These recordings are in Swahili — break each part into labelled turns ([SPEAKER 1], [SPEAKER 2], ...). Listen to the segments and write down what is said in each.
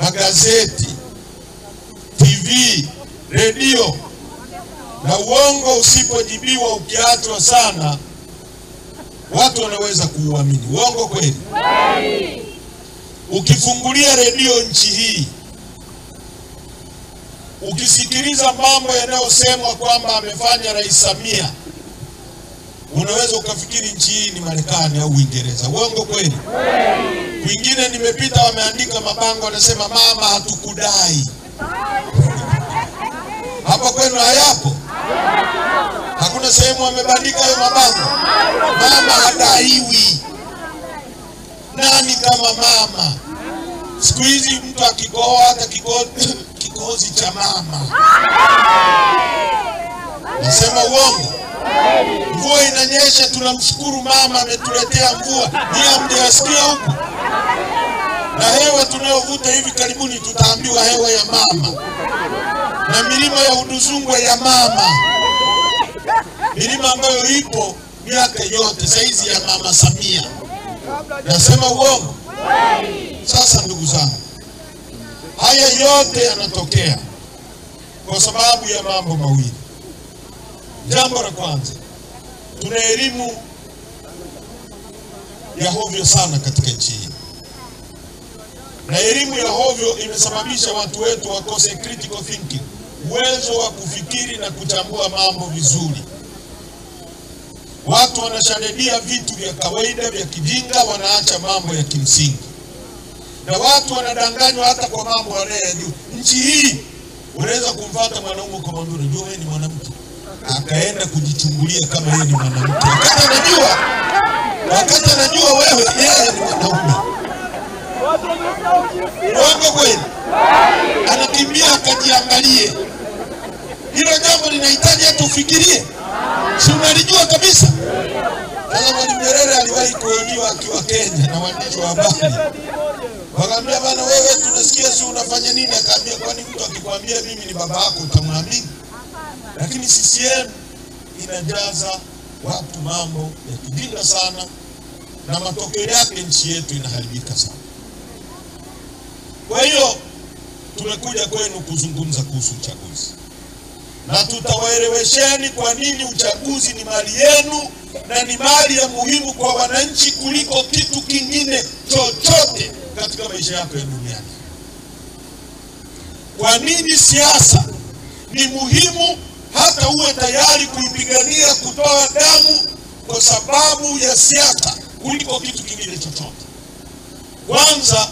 [SPEAKER 1] magazeti, TV, redio, na uongo usipojibiwa ukiachwa sana, watu wanaweza kuuamini. Uongo kweli? Ukifungulia redio nchi hii, ukisikiliza mambo yanayosemwa kwamba amefanya Rais Samia, unaweza ukafikiri nchi hii ni Marekani au Uingereza. Uongo kweli? Kwingine nimepita wameandika mabango wanasema mama hatukudai. Hapa kwenu hayapo? Hakuna sehemu wamebandika hayo mabango? Mama hadaiwi. Nani kama mama? Siku hizi mtu akikohoa hata kikohozi cha mama. Nasema uongo? Mvua inanyesha tunamshukuru mama ametuletea mvua. Ni hamjasikia huko? Na hewa tunayovuta hivi karibuni tutaambiwa hewa ya mama. Na milima ya Uduzungwe ya mama. Milima ambayo ipo miaka yote saizi ya Mama Samia. Nasema uongo? Sasa ndugu zangu, haya yote yanatokea kwa sababu ya mambo mawili. Jambo la kwanza, tuna elimu ya hovyo sana katika nchi hii. Na elimu ya hovyo imesababisha watu wetu wakose critical thinking, uwezo wa kufikiri na kuchambua mambo vizuri. Watu wanasharedia vitu vya kawaida vya kijinga, wanaacha mambo ya kimsingi. Na watu wanadanganywa hata kwa mambo wanayojua. Nchi hii unaweza kumfuata mwanaume kwa mambo unajua wewe ni mwanamke, akaenda kujichungulia kama yeye ni mwanamke. Wakati anajua wewe yeye ni mwanaume. Uongo kweli? Anakimbia akajiangalie. Hilo jambo linahitaji hata ufikirie. Si unalijua kabisa? Sasa Mwalimu Nyerere aliwahi kuhojiwa akiwa Kenya na waandishi wa habari. Wakamwambia bana, wewe tunasikia si unafanya nini? Akaambia kwani mtu akikwambia mimi ni baba yako utamwamini? Lakini CCM inajaza watu mambo ya kijinga sana, na matokeo yake nchi yetu inaharibika sana. Kwa hiyo tumekuja kwenu kuzungumza kuhusu uchaguzi. Na tutawaelewesheni kwa nini uchaguzi ni mali yenu na ni mali ya muhimu kwa wananchi kuliko kitu kingine chochote katika maisha yako ya duniani. Kwa nini siasa ni muhimu hata uwe tayari kuipigania, kutoa damu kwa sababu ya siasa kuliko kitu kingine chochote. Kwanza,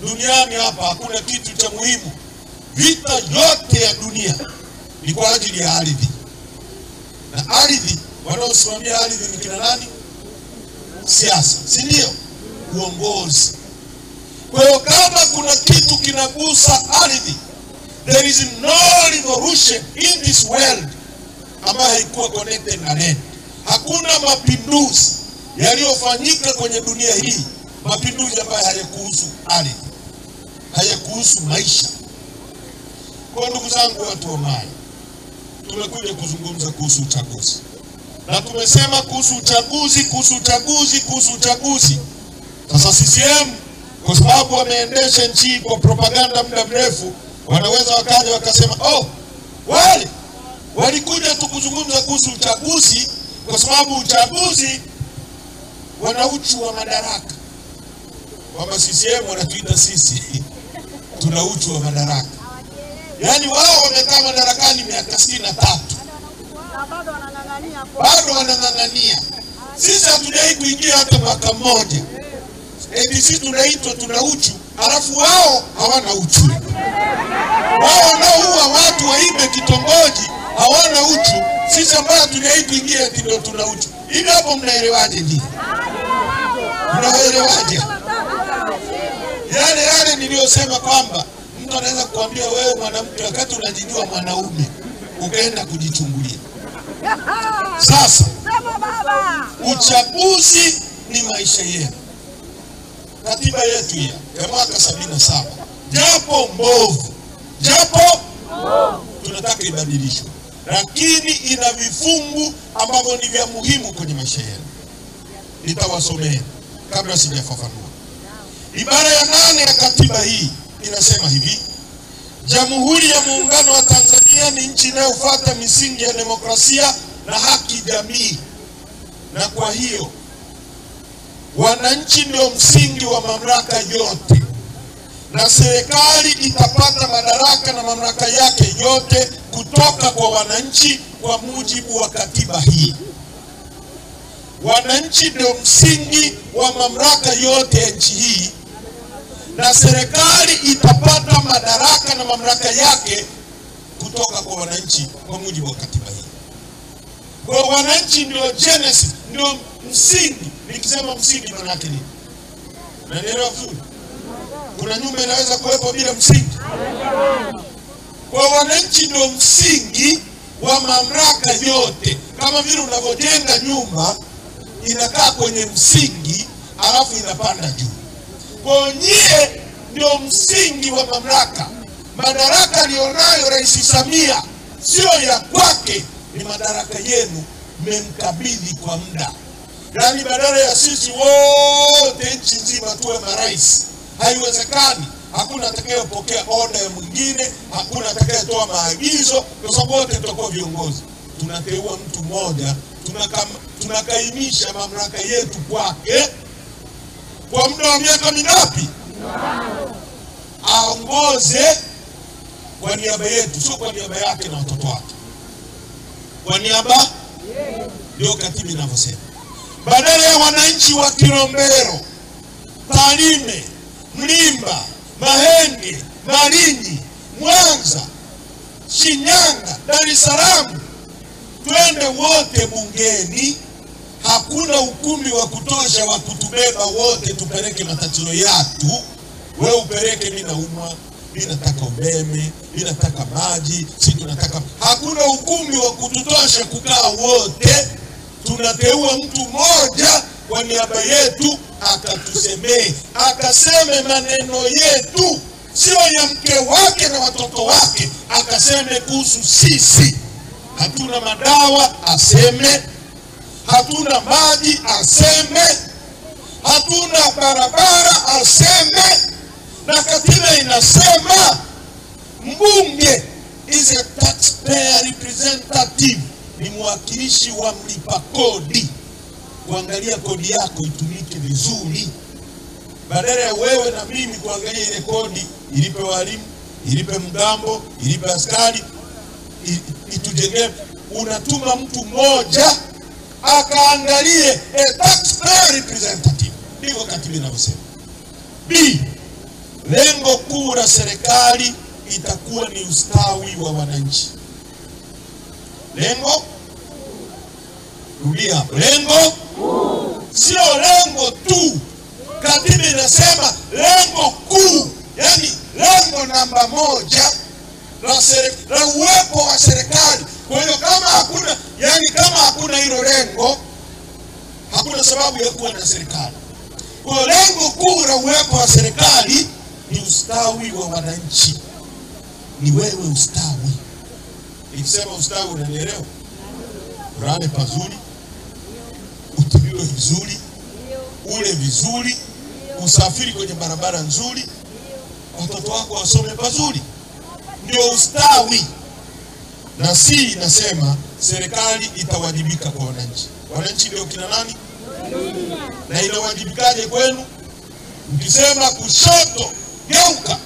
[SPEAKER 1] duniani hapa hakuna kitu cha muhimu. Vita yote ya dunia ni kwa ajili ya ardhi. Na ardhi, wanaosimamia ardhi ni kina nani? Siasa, si ndio? Uongozi. Kwa hiyo kama kuna kitu kinagusa ardhi, there is no revolution in this world ambayo haikuwa connected na land. Hakuna mapinduzi yaliyofanyika kwenye dunia hii, mapinduzi ambayo hayakuhusu ardhi, hayakuhusu maisha. Kwa ndugu zangu watu wa Mai, tumekuja kuzungumza kuhusu uchaguzi. Na tumesema kuhusu uchaguzi. Sasa CCM kwa sababu wameendesha nchi kwa propaganda muda mrefu, wanaweza wakaja wakasema wale walikuja tu kuzungumza kuhusu uchaguzi kwa sababu uchaguzi wana uchu wa madaraka. Kwamba CCM wanatuita sisi tuna uchu wa madaraka. Yaani wao wamekaa madarakani miaka 63. Bado wanang'ang'ania. Sisi hatujai kuingia hata mwaka mmoja. Sisi tunaitwa tuna uchu, alafu wao hawana uchu. Wao wanaoua watu waibe kitongoji hawana uchu. Sisi ambao hatujai kuingia ndio tuna uchu. Hivi hapo mnaelewaje ndio? Mnaelewaje? Yale niliyosema kwamba mtu anaweza kukuambia wewe mwanamke wakati unajijua mwanaume ukaenda kujichungulia. Sasa uchaguzi ni maisha yetu. Katiba yetu ya mwaka 77 japo mbovu, tunataka ibadilishwe, lakini ina vifungu ambavyo ni vya muhimu kwenye maisha yetu. Nitawasomea kabla sijafafanua. Ibara ya 8 ya katiba hii inasema hivi: Jamhuri ya Muungano wa Tanzania ni nchi inayofuata misingi ya demokrasia na haki jamii, na kwa hiyo wananchi ndio msingi wa mamlaka yote, na serikali itapata madaraka na mamlaka yake yote kutoka kwa wananchi kwa mujibu wa katiba hii. Wananchi ndio msingi wa mamlaka yote ya nchi hii, na serikali itapata madaraka na mamlaka yake kutoka kwa wananchi kwa mujibu wa katiba hii. Kwa wananchi ndio genesis, ndio msingi. Nikisema msingi maana yake nini? Naelewa vizuri? Kuna nyumba inaweza kuwepo bila msingi? Kwa wananchi ndio msingi wa mamlaka yote. Kama vile unavyojenga nyumba inakaa kwenye msingi alafu inapanda juu. Kwa nyie ndio msingi wa mamlaka. Madaraka alionayo Rais Samia sio ya kwake, ni madaraka yenu, mmemkabidhi kwa muda. Yaani badala ya sisi wote nchi nzima tuwe marais, haiwezekani. Hakuna atakayepokea oda ya mwingine, hakuna atakayetoa maagizo, kwa sababu wote tutakuwa viongozi. Tunateua mtu mmoja, tunakaimisha mamlaka yetu kwake kwa muda wa miaka mingapi? Aongoze kwa niaba yetu, sio kwa niaba yake na watoto wake. Kwa niaba, ndio katiba inavyosema. Badala ya wananchi wa Kilombero, Tarime, Mlimba, Mahenge, Malinyi, Mwanza, Shinyanga, Dar es Salaam twende wote bungeni, hakuna ukumbi wa kutosha wa kutubeba wote tupeleke matatizo yetu. Wewe upeleke, mimi naumwa, mimi nataka umeme, mimi nataka maji, sisi tunataka. Hakuna ukumbi wa kututosha kukaa wote. Tunateua mtu mmoja kwa niaba yetu akatusemee, akaseme maneno yetu, sio ya mke wake na watoto wake. Akaseme kuhusu sisi. Hatuna madawa, aseme. Hatuna maji, aseme. Hatuna barabara, aseme. Na katiba inasema mbunge is a taxpayer representative, ni mwakilishi wa mlipa kodi. Kuangalia kodi yako itumike vizuri, badala ya wewe na mimi kuangalia ile kodi ilipe walimu, ilipe mgambo, ilipe askari, itujengee. Unatuma mtu mmoja akaangalie, a taxpayer representative. Ndivyo katiba inavyosema. B, lengo kuu la serikali itakuwa ni ustawi wa wananchi. Lengo, rudia, lengo sio lengo tu. Katiba inasema lengo kuu, yani lengo namba moja la uwepo wa serikali. Kwa hiyo kama hakuna, yani kama hakuna hilo lengo, hakuna sababu ya kuwa na serikali. Kwa lengo kuu la uwepo wa serikali ni ustawi wa wananchi. Ni wewe ustawi. Nikisema ustawi unanielewa? Ulale pazuri, utibiwe vizuri, ule vizuri, usafiri kwenye barabara nzuri, watoto wako wasome pazuri, ndio ustawi. Na si inasema serikali itawajibika kwa wananchi. Wananchi ndio kina nani? Na inawajibikaje kwenu? Mkisema kushoto geuka,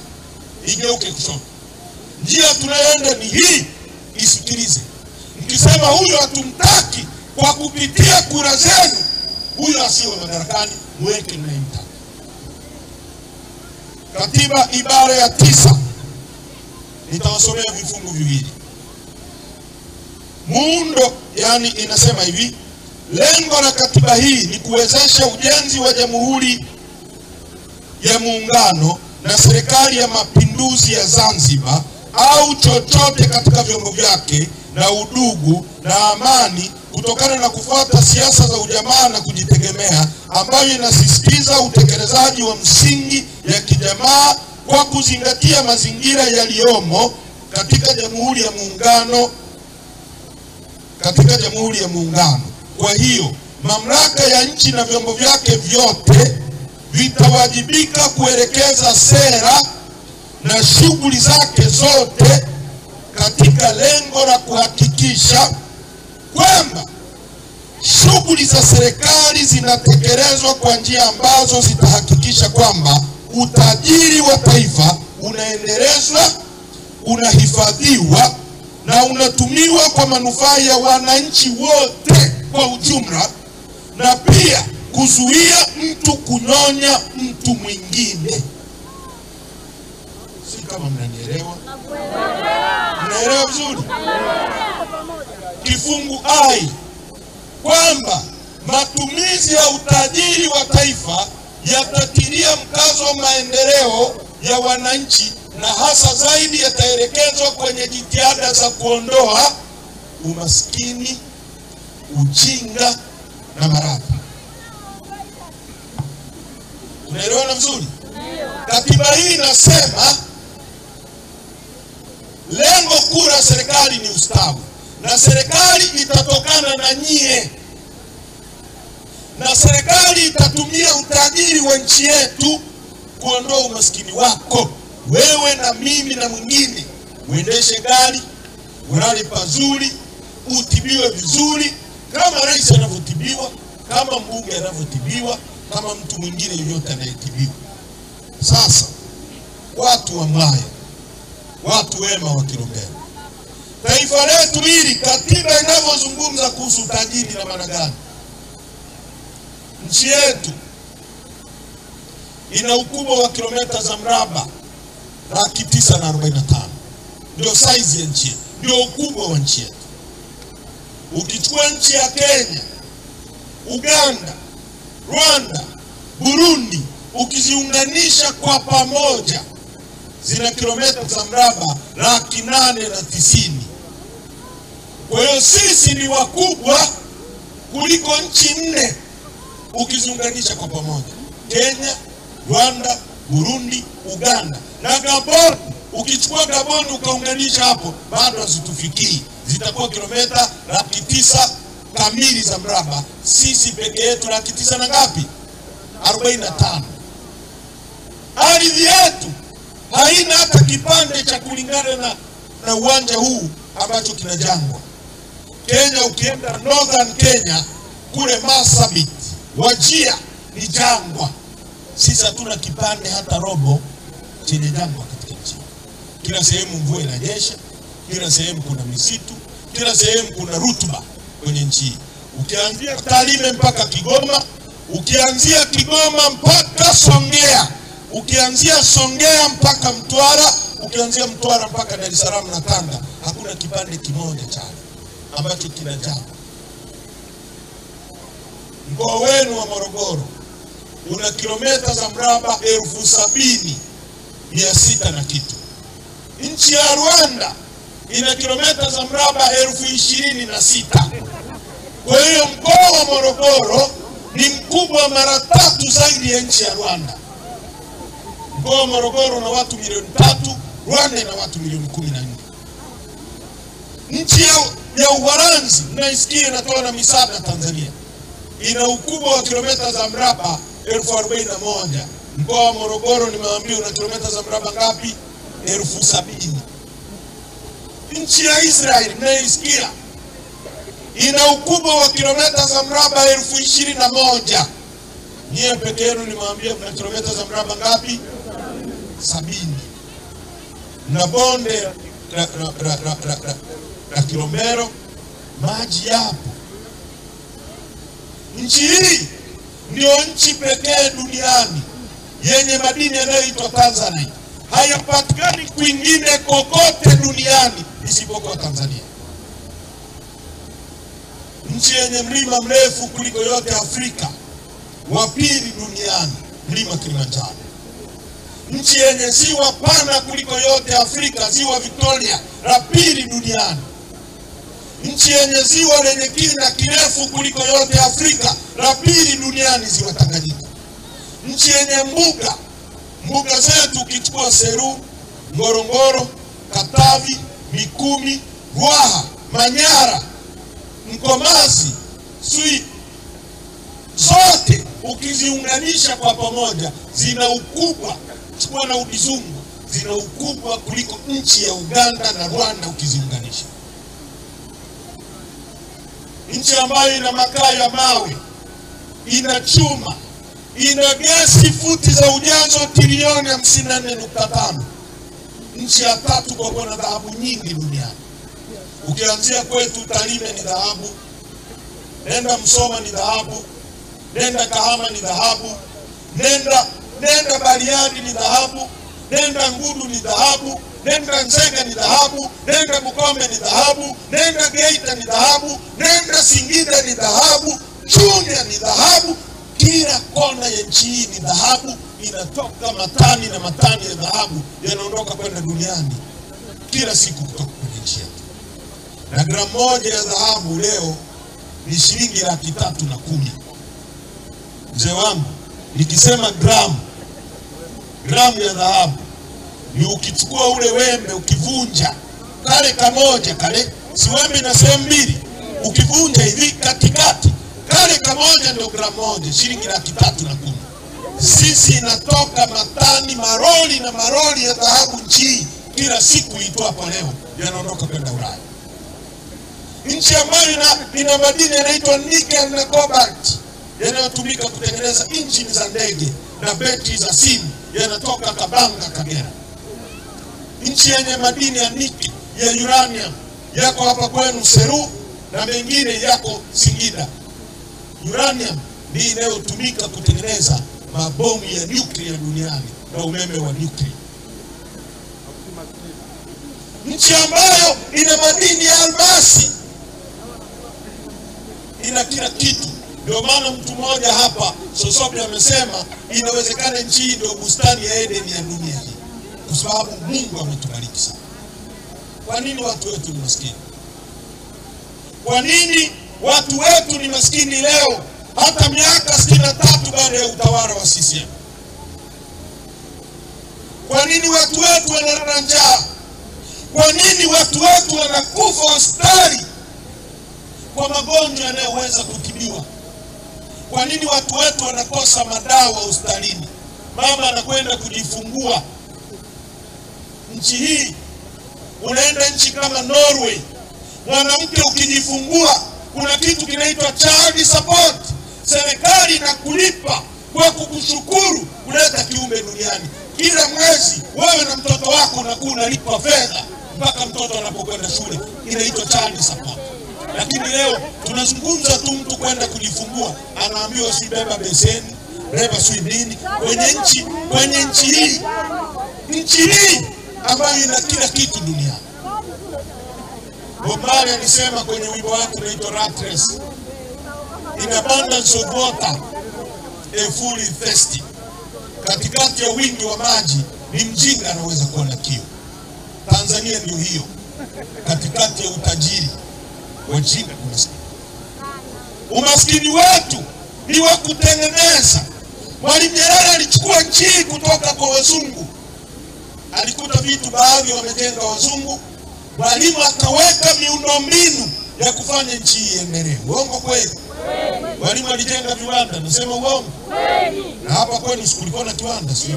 [SPEAKER 1] igeuke kushoto. Njia tunayoenda ni hii, isikilize. Mkisema huyo hatumtaki kwa kupitia kura zenu, huyo asiwe madarakani, mweke mnayemtaka. Katiba ibara ya 9, nitawasomea vifungu viwili. Muundo, yani inasema hivi: lengo la katiba hii ni kuwezesha ujenzi wa Jamhuri ya Muungano na Serikali ya Mapinduzi ya Zanzibar au chochote katika vyombo vyake, na udugu na amani, kutokana na kufuata siasa za ujamaa na kujitegemea, ambayo inasisitiza utekelezaji wa msingi ya kijamaa kwa kuzingatia mazingira yaliyomo katika Jamhuri ya Muungano. Kwa hiyo mamlaka ya nchi na vyombo vyake vyote vitawajibika kuelekeza sera, na shughuli zake zote katika lengo la kuhakikisha kwamba shughuli za serikali zinatekelezwa kwa njia ambazo zitahakikisha kwamba utajiri wa taifa unaendelezwa, unahifadhiwa na unatumiwa kwa manufaa ya wananchi wote kwa ujumla, na pia kuzuia mtu kunyonya mtu mwingine. Si kama mnanielewa? Mnaelewa vizuri? Kifungu ai kwamba matumizi ya utajiri wa taifa yatatilia mkazo maendeleo ya wananchi, na hasa zaidi yataelekezwa kwenye jitihada za kuondoa umaskini, ujinga na maradhi. Unaelewana vizuri? Katiba hii inasema lengo kuu la serikali ni ustawi, na serikali itatokana na nyie, na serikali itatumia utajiri wa nchi yetu kuondoa umaskini wako wewe na mimi na mwingine. Uendeshe gari, ulale pazuri, utibiwe vizuri kama rais anavyotibiwa, kama mbunge anavyotibiwa, kama mtu mwingine yoyote anayetibiwa. Sasa watu wa Mwaya, watu wema wa Kilombero, taifa letu hili katiba inavyozungumza kuhusu utajiri na maana gani? Nchi yetu ina ukubwa wa kilomita za mraba 945. Ndio size ya nchi, ndio ukubwa wa nchi yetu. Ukichukua nchi ya Kenya, Uganda, Rwanda, Burundi, ukiziunganisha kwa pamoja zina kilomita za mraba 890. Kwa hiyo sisi ni wakubwa kuliko nchi 4 ukiziunganisha kwa pamoja: Kenya, Rwanda, Burundi, Uganda na Gabon. Ukichukua Gabon ukaunganisha hapo bado hazitufikii, zitakuwa kilomita 900 kamili za mraba. Sisi peke yetu 900 na ngapi? 45. Ardhi yetu haina hata kipande cha kulingana na uwanja huu ambacho kina jangwa. Kenya, ukienda Northern Kenya kule Marsabit, Wajir ni jangwa. Sisi hatuna kipande hata robo chenye jangwa katika nchi. Kila sehemu mvua inanyesha, kila sehemu kuna misitu, kila sehemu kuna rutuba kwenye nchi. Ukianzia Tarime mpaka Kigoma, ukianzia Kigoma mpaka Songea, ukianzia Songea mpaka Mtwara, ukianzia Mtwara mpaka Dar es Salaam na Tanga, hakuna kipande kimoja cha ambacho kina jangwa. Mkoa wenu wa Morogoro una kilomita za mraba 70,600 na kitu. Nchi ya Rwanda ina kilomita za mraba 26,000. Kwa hiyo mkoa wa Morogoro ni mkubwa mara 3 zaidi ya nchi ya Rwanda. Mkoa wa Morogoro na watu milioni 3, Rwanda ina watu milioni 14. Nchi ya Uholanzi mnaisikia inatoa na misaada Tanzania, ina ukubwa wa kilomita za mraba 41,000. Mkoa wa Morogoro nimewaambia una kilomita za mraba ngapi? 70,000. Nchi ya Israeli mnaisikia ina ukubwa wa kilomita za mraba 21,000. Nyie peke yenu nimewaambia mna kilomita za mraba ngapi? 70. Na bonde la Kilombero maji yapo. Nchi hii ndio nchi pekee duniani yenye madini yanayoitwa Tanzanite. Hayapatikani kwingine kokote duniani isipokuwa Tanzania. Nchi yenye mlima mrefu kuliko yote Afrika, wa pili duniani, mlima Kilimanjaro. Nchi yenye ziwa pana kuliko yote Afrika, ziwa Victoria, la pili duniani. Nchi yenye ziwa lenye kina kirefu kuliko yote Afrika, la pili duniani, ziwa Tanganyika. Nchi yenye mbuga zetu ukichukua Seru, Ngorongoro, Katavi, Mikumi, Ruaha, Manyara, Mkomazi, Sui, zote ukiziunganisha kwa pamoja zina ukubwa, chukua na Udizungu, zina ukubwa kuliko nchi ya Uganda na Rwanda ukiziunganisha. Nchi ambayo ina makaa ya mawe, ina chuma, ina gesi futi za ujazo trilioni 54.5. Nchi ya tatu kwa kuwa na dhahabu nyingi duniani. Ukianzia kwetu Tarime ni dhahabu, nenda Msoma ni dhahabu, nenda Kahama ni dhahabu, nenda Bariadi ni dhahabu, nenda Ngudu ni dhahabu, nenda Nzega ni dhahabu, nenda Bukombe ni dhahabu, nenda Geita ni dhahabu, nenda Singida ni dhahabu, Chunya ni dhahabu. Kila kona ya nchi hii ni dhahabu. Inatoka matani na matani ya dhahabu yanaondoka kwenda duniani kila siku kutoka kwenye nchi yetu. Na gramu moja ya dhahabu leo ni shilingi 310,000. Mzee wangu, nikisema gramu ya dhahabu ni ukichukua ule wembe ukivunja kale kamoja kale, si wembe na sehemu mbili, ukivunja hivi katikati kale kamoja ndio gramu moja, shilingi 310,000. Sisi inatoka matani maroli na maroli ya dhahabu nchi kila siku itwapo leo yanaondoka kwenda Ulaya. Nchi ambayo ina madini yanaitwa nickel na cobalt yanayotumika kutengeneza injini za ndege na betri za simu yanatoka Kabanga, Kagera. Nchi yenye madini ya nickel, ya uranium yako hapa kwenu Seru na mengine yako Singida. Uranium ni inayotumika kutengeneza mabomu ya nyuklia duniani na umeme wa nyuklia. Nchi ambayo ina madini ya almasi, ina kila kitu. Ndio maana mtu mmoja hapa Sosobi amesema inawezekana nchi hii ndio bustani ya Eden ya dunia hii, kwa sababu Mungu ametubariki sana. Kwa nini watu wetu ni maskini? Kwa nini watu wetu ni maskini leo hata miaka 63 baada ya utawala wa CCM? Kwa nini watu wetu wanalala njaa? Kwa nini watu wetu wanakufa hospitali kwa magonjwa yanayoweza kutibiwa? Kwa nini watu wetu wanakosa madawa hospitalini? Mama anakwenda kujifungua nchi hii, unaenda nchi kama Norway, mwanamke ukijifungua kuna kitu kinaitwa child support. Serikali inakulipa kwa kukushukuru kuleta kiumbe duniani. Kila mwezi wewe na mtoto wako unakuwa unalipa fedha mpaka mtoto anapokwenda shule, inaitwa child support. Lakini leo tunazungumza tu mtu kwenda kujifungua anaambiwa si beba beseni, beba si nini, kwenye nchi hii ambayo ina kila kitu duniani. Bob Marley alisema kwenye wimbo wake unaitwa Rat Race, in abundance of water a fool is thirsty. Katikati ya wingi wa maji ni mjinga anaweza kuwa na kiu. Tanzania ndio hiyo, katikati ya utajiri wajinga ni maskini. Umaskini wetu ni wa kutengeneza. Mwalimu Nyerere alichukua nchi kutoka kwa wazungu, alikuta vitu baadhi wamejenga wazungu, Mwalimu akaweka miundombinu ya kufanya nchi iendelee. Uongo kweli? Mwalimu alijenga viwanda, nasema uongo? Na hapa kwenu kulikuwa na kiwanda, sio?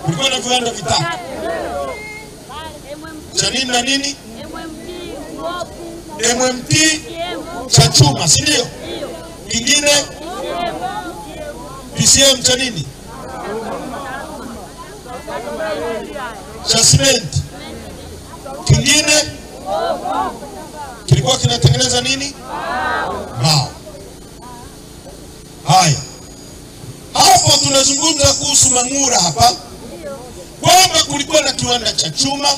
[SPEAKER 1] Kulikuwa na viwanda vitatu. Cha nini na nini? MMT cha chuma, si ndio? Kingine PCM cha nini? Cha simenti. Kingine kilikuwa kinatengeneza nini? Mbao. Haya, hapo tunazungumza kuhusu Mang'ura hapa, kwamba kulikuwa na kiwanda cha chuma,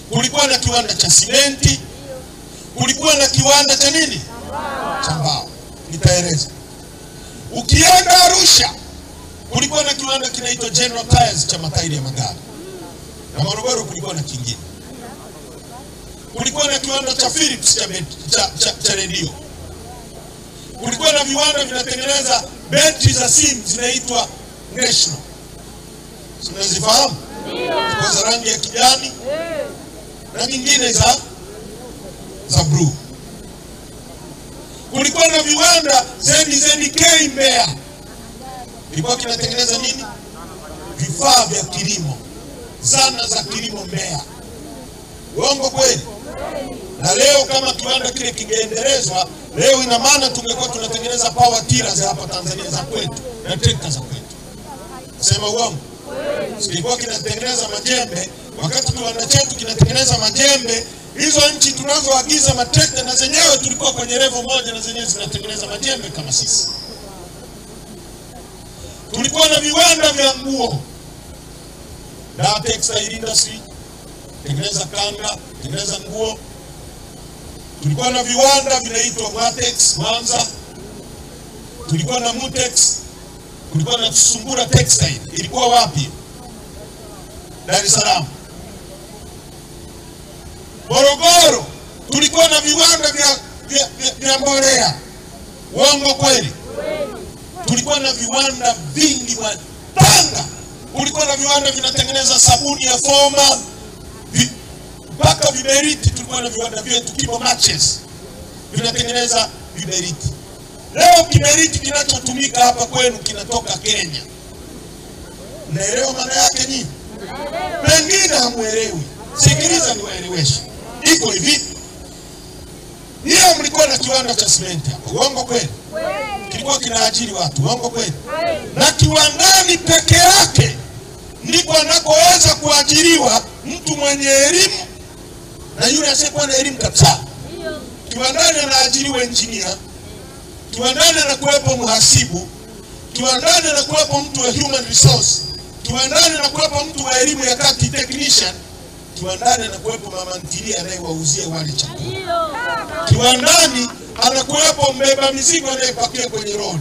[SPEAKER 1] kulikuwa na kiwanda cha simenti, kulikuwa na kiwanda cha nini? Cha mbao. Nitaeleza. Ukienda Arusha kulikuwa na kiwanda kinaitwa General Tyres cha matairi ya magari. Na Morogoro kulikuwa na kingine. Kulikuwa na kiwanda cha Philips cha redio. Kulikuwa na viwanda vinatengeneza betri za simu zinaitwa National. Unazifahamu? Kwa za rangi ya kijani na nyingine za blue. Kulikuwa na viwanda ZZK Mbeya. Ilikuwa kinatengeneza nini? vifaa vya kilimo, zana za kilimo Mbeya. Uongo kweli? Na leo kama kiwanda kile kingeendelezwa, leo ina maana tungekuwa tunatengeneza power tillers hapa Tanzania za kwetu na trekta za kwetu. Sema uongo? Sikikuwa kinatengeneza majembe, wakati kiwanda chetu kinatengeneza majembe, hizo nchi tunazoagiza matrekta na zenyewe tulikuwa kwenye level moja na zenyewe zinatengeneza majembe kama sisi. Tulikuwa na viwanda vya nguo, na textile industry, tengeneza kanga, tengeneza nguo. Tulikuwa na viwanda vinaitwa Matex Mwanza, tulikuwa na Mutex, tulikuwa na Sungura Textile. Ilikuwa wapi? Dar es Salaam. Morogoro tulikuwa na viwanda vya mbolea. Uongo kweli? Tulikuwa na viwanda vingi. Tanga kulikuwa na viwanda vinatengeneza sabuni ya Foma, mpaka viberiti. Tulikuwa na viwanda vyetu Kibo Matches vinatengeneza viberiti. Leo kiberiti kinachotumika hapa kwenu kinatoka Kenya. Unaelewa maana yake nini? Pengine hamuelewi. Sikiliza niwaeleweshe. Iko hivi. Hiyo mlikuwa na kiwanda cha simenti hapa. Uongo kweli? Kilikuwa kinaajiri watu. Uongo kweli? Na kiwandani peke yake ndiko anakoweza kuajiriwa mtu mwenye elimu na yule asiyekuwa na elimu kabisa. Kiwandani anaajiriwa engineer, kiwandani anakuwepo mhasibu, kiwandani anakuwepo mtu wa human resource, kiwandani anakuwepo mtu wa elimu ya kati technician, kiwandani anakuwepo mama ntilia anayewauzia wale chakula, kiwandani anakuwepo mbeba mizigo anayepakia kwenye lori,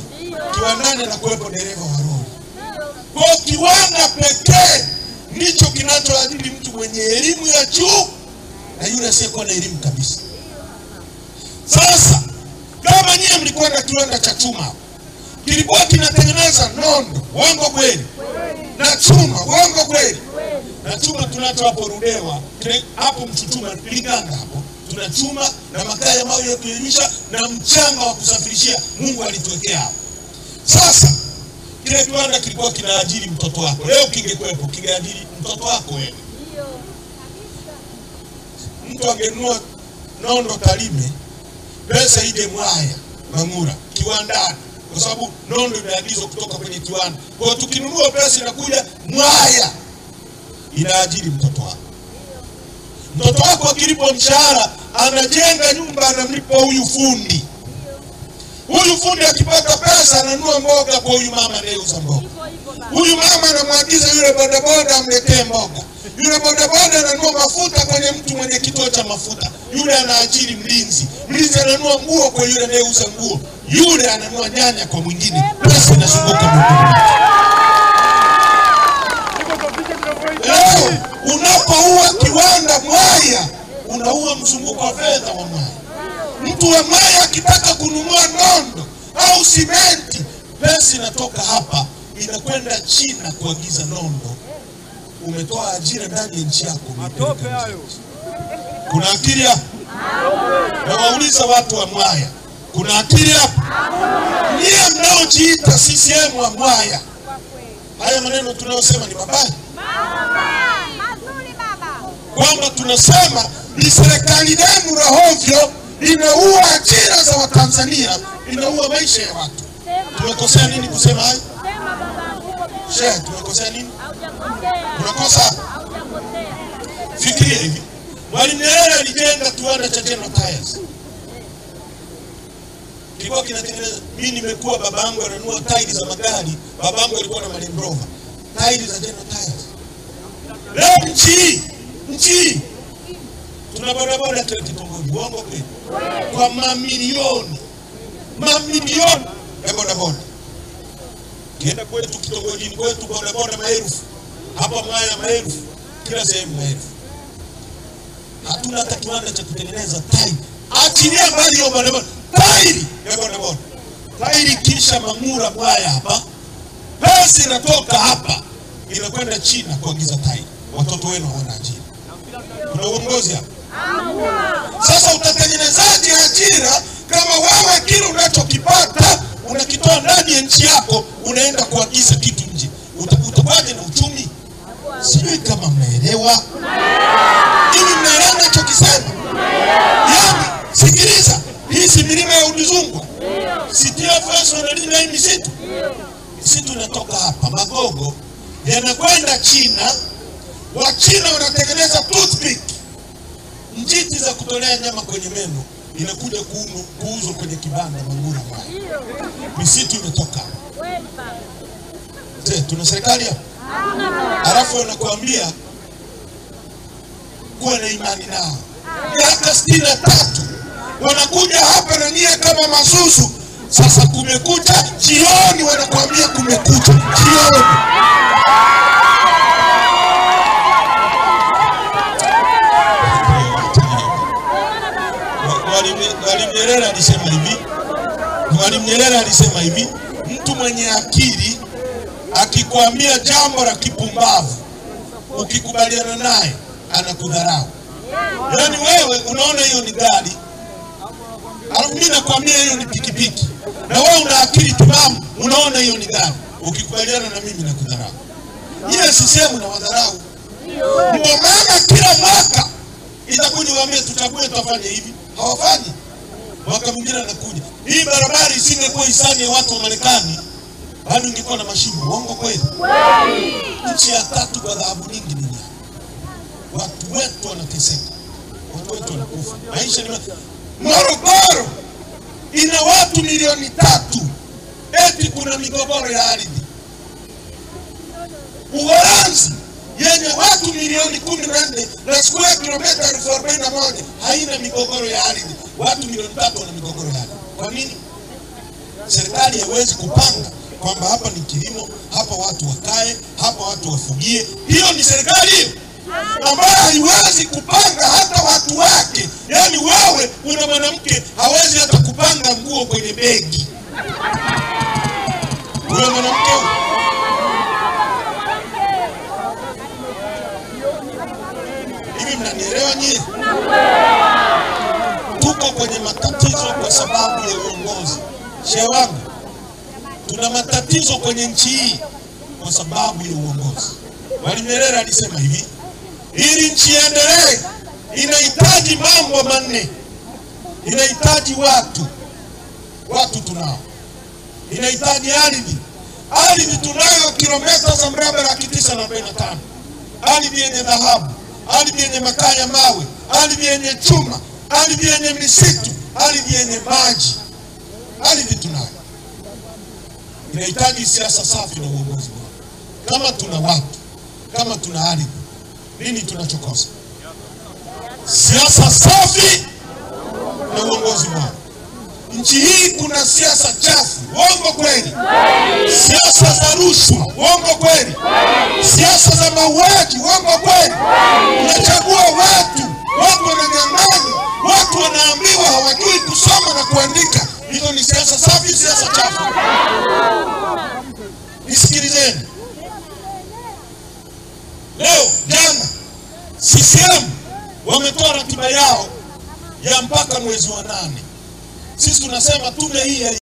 [SPEAKER 1] kiwandani anakuwepo dereva wa lori. Kwa kiwanda pekee ndicho kinachoajiri mtu mwenye elimu ya juu na yule asiyekuwa na elimu kabisa. Sasa kama nyie mlikuwa na kiwanda cha chuma, kilikuwa kinatengeneza nondo. Uongo kweli? Na chuma. Uongo kweli? Na chuma tunacho hapo Rudewa, hapo Mchuchuma, Liganga hapo. Tuna chuma na makaa ya mawe ya kuyeyusha na mchanga wa kusafirishia. Mungu alituwekea hapo. Sasa kile kiwanda kilikuwa kinaajiri mtoto wako. Leo kingekuepo kingeajiri mtoto wako wewe. Mtu angenunua nondo Tarime, pesa ije Mwaya, Mangura, kiwandani. Kwa sababu nondo imeagizwa kutoka kwenye kiwanda. Kwa tukinunua pesa inakuja Mwaya, inaajiri mtoto wako. Mtoto wako akilipo mshahara, anajenga nyumba, anamlipa huyu fundi. Huyu fundi akipata pesa ananunua mboga kwa huyu mama anayeuza mboga. Huyu mama anamwagiza yule bodaboda amletee mboga. Yule bodaboda ananunua mafuta kwenye mtu mwenye kituo cha mafuta. Yule anaajiri mlinzi. Mlinzi ananunua nguo kwa yule anayeuza nguo. Yule ananunua nyanya kwa mwingine. Pesa inazunguka mtu. Leo unapoua kiwanda Mwaya, unaua mzunguko wa fedha wa Mwaya. Mtu wa Mwaya akitaka kununua nondo au simenti, pesa inatoka hapa inakwenda China kuagiza nondo. Umetoa ajira ndani ya nchi yako.
[SPEAKER 2] Matope hayo.
[SPEAKER 1] Kuna akili hapa? Na wauliza watu wa Mwaya, kuna akili hapa? Niye mnaojiita CCM wa Mwaya, haya maneno tunayosema ni mabaya?
[SPEAKER 3] Mazuri baba.
[SPEAKER 1] Kwamba tunasema ni serikali yenu la hovyo inaua ajira za Watanzania, inaua maisha ya watu. Tumekosea nini kusema hayo?
[SPEAKER 3] Sema baba.
[SPEAKER 1] Shehe, tumekosea nini?
[SPEAKER 3] Haujakosea.
[SPEAKER 1] Tunakosa?
[SPEAKER 3] Haujakosea.
[SPEAKER 1] Fikiria hivi. Mwalimu Nyerere alijenga kiwanda cha General Tyres. Kilikuwa kinatengeneza, mimi nimekuwa babangu ananunua tairi za magari, babangu alikuwa na Land Rover. Tairi za General Tyres. Leo nchi tuna bodaboda kila kitongoji. Uongo kweli? Kwa mamilioni ya bodaboda. Kienda kwetu kitongojini kwetu bodaboda maelfu. Hapa Mwaya maelfu. Kila sehemu maelfu. Hatuna hata kiwanda cha kutengeneza tairi. Achilia mbali hiyo bodaboda. Tairi ya bodaboda. Tairi kisha Mangura Mwaya hapa. Pesa inatoka hapa inakwenda China kuagiza tairi. Watoto wenu hawana ajira. Kuna uongozi hapa? Sasa utatengenezaje ajira kama wewe kile unachokipata unakitoa ndani ya nchi yako unaenda kuagiza kitu nje? itakuwaje na uchumi? Sijui kama mnaelewa. Hivi mnaelewa nachokisema? Yaani sikiliza, hii si milima ya Udzungwa. Si TFS wanalinda hii misitu. Misitu inatoka hapa Magogo yanakwenda China. Wa China wanatengeneza toothpick, njiti za kutolea nyama kwenye meno, inakuja kuuzwa kwenye kibanda Mangura Mwai. Misitu imetoka. Tuna serikali hapa. Alafu wanakuambia kuwa na imani nao. Miaka 63 wanakuja hapa na nia kama masusu. Sasa kumekucha, jioni wanakuambia kumekucha, jioni. Mwalimu Nyerere alisema hivi, mtu mwenye akili akikwambia jambo la kipumbavu, ukikubaliana naye anakudharau. Yaani wewe unaona hiyo ni gari, alafu mimi nakwambia hiyo ni pikipiki, na wewe una akili timamu unaona hiyo ni gari, ukikubaliana na mimi nakudharau. Ile sisemu na wadharau. Ndio maana kila mwaka itakuja waambie tuchague tufanye hivi, hawafanyi. Mwaka mwingine anakuja, hii barabara isingekuwa hisani ya watu wa Marekani, bado ingekuwa na mashimo. Uongo kweli? Nchi ya 3 kwa dhahabu nyingi duniani. Watu wetu wanateseka, watu wetu wanakufa. Maisha ni Morogoro ina watu milioni 3, eti kuna migogoro ya ardhi. Uholanzi yenye watu milioni 14 na square kilomita 41 haina migogoro ya ardhi. Watu milioni 3 wana migogoro ya ardhi. Kwa nini? Serikali haiwezi kupanga kwamba hapa ni kilimo, hapa watu wakae, hapa watu wafugie. Hiyo ni serikali hiyo ambayo haiwezi kupanga hata watu wake. Yaani wewe una mwanamke hawezi hata kupanga nguo kwenye begi. Wewe mwanamke hivi, mnanielewa nyie? Tuko kwenye matatizo kwa sababu ya uongozi. Shehe wangu, tuna matatizo kwenye nchi hii kwa sababu ya uongozi. Mwalimu Nyerere alisema hivi, ili nchi iendelee inahitaji mambo manne. Inahitaji watu tunao. Inahitaji ardhi tunayo kilomita za mraba 945. Ardhi yenye dhahabu, ardhi yenye makaa ya mawe, ardhi yenye chuma, ardhi yenye misitu, ardhi yenye maji. Ardhi tunayo. Inahitaji siasa safi na uongozi bora. Kama tuna watu, kama tuna ardhi, nini tunachokosa? Siasa safi na uongozi bora. Nchi hii kuna siasa chafu, uongo kweli? Siasa za rushwa, uongo kweli? Siasa za mauaji, uongo kweli? Unachagua watu wananyang'anya, watu wanaambiwa hawajui kusoma na kuandika. Hizo ni siasa safi, siasa chafu. Nisikilizeni. Leo jana CCM wametoa ratiba yao ya mpaka mwezi wa 8. Sisi tunasema tume hii